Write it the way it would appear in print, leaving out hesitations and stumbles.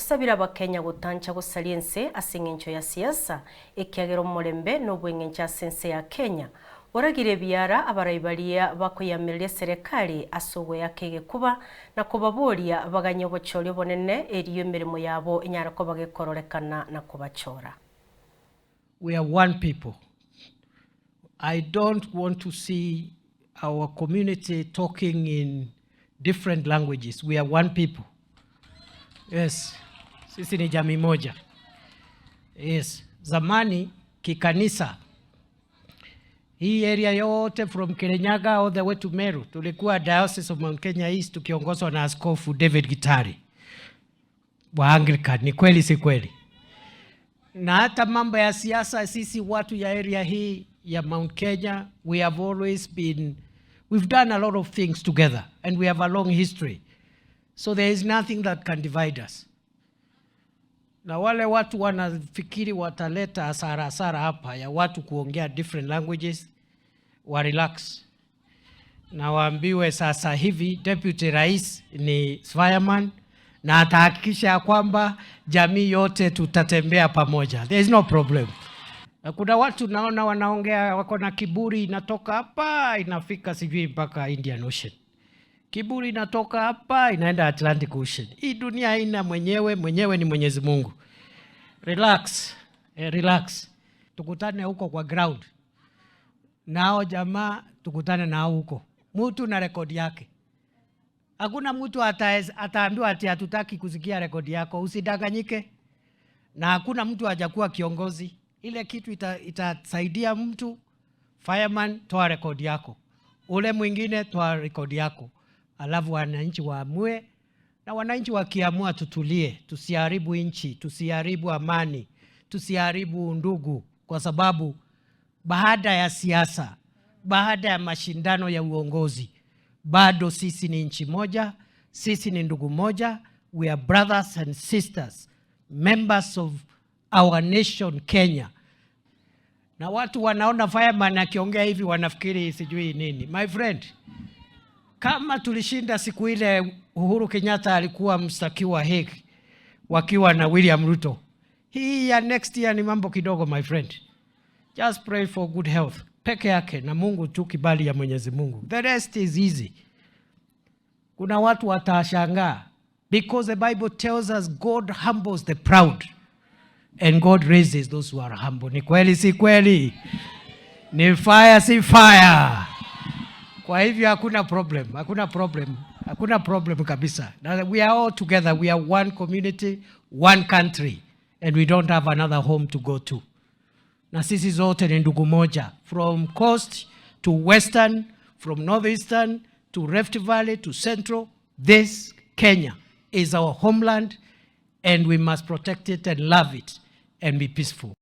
Sabira bakenya gutancha gusaliense asingencho ya siasa ekiagero mulembe n'obwengencha sense ya Kenya oragire byara abarayibalia bakoyamirire serikali asogwe yakege kuba na kubabolia baganye obochole bonene eriyo emirimo yabo enyara ko bagekorolekana na kubachora. We are one people. I don't want to see our community talking in different languages. We are one people. Yes. Sisi ni jamii moja. Yes. Zamani kikanisa, hii area yote from Kirinyaga all the way to Meru, tulikuwa Diocese of Mount Kenya East tukiongozwa na Askofu David Gitari wa Anglican. Ni kweli si kweli? Na hata mambo ya siasa, sisi watu ya area hii ya Mount Kenya, we've done a lot of things together and we have a long history. So there is nothing that can divide us. Na wale watu wanafikiri wataleta hasara hapa ya watu kuongea different languages, wa relax. Na waambiwe sasa hivi Deputy Rais ni fireman na atahakikisha kwamba jamii yote tutatembea pamoja. There is no problem. Kuna watu naona wanaongea wako na kiburi, inatoka hapa inafika sijui mpaka Indian Ocean. Kiburi inatoka hapa inaenda Atlantic Ocean. Hii dunia haina mwenyewe ni Mwenyezi Mungu. Relax, relax. Tukutane huko kwa ground. Nao jamaa tukutane nao huko. Mtu na rekodi yake. Hakuna mtu ataambiwa ati hatutaki kusikia rekodi yako, usidanganyike. Na hakuna mtu hajakuwa kiongozi. Ile kitu itasaidia mtu, fireman toa rekodi yako. Ule mwingine toa rekodi yako. Alafu wananchi waamue, na wananchi wakiamua tutulie, tusiharibu nchi, tusiharibu amani, tusiharibu undugu, kwa sababu baada ya siasa, baada ya mashindano ya uongozi, bado sisi ni nchi moja, sisi ni ndugu moja. We are brothers and sisters, members of our nation Kenya. Na watu wanaona fireman akiongea hivi wanafikiri sijui nini. My friend, kama tulishinda siku ile Uhuru Kenyatta alikuwa mstakiwa Hague wakiwa na William Ruto, hii ya next year ni mambo kidogo my friend. Just pray for good health peke yake na Mungu tu, kibali ya Mwenyezi Mungu. The rest is easy. Kuna watu watashangaa because the Bible tells us God humbles the proud and God raises those who are humble. Ni kweli si kweli? Ni fire si fire? Kwa hivyo hakuna problem kabisa. We are all together, we are one community, one country, and we don't have another home to go to. Na sisi zote ni ndugu moja, from coast to western, from northeastern to Rift Valley to central. This Kenya is our homeland and we must protect it and love it and be peaceful.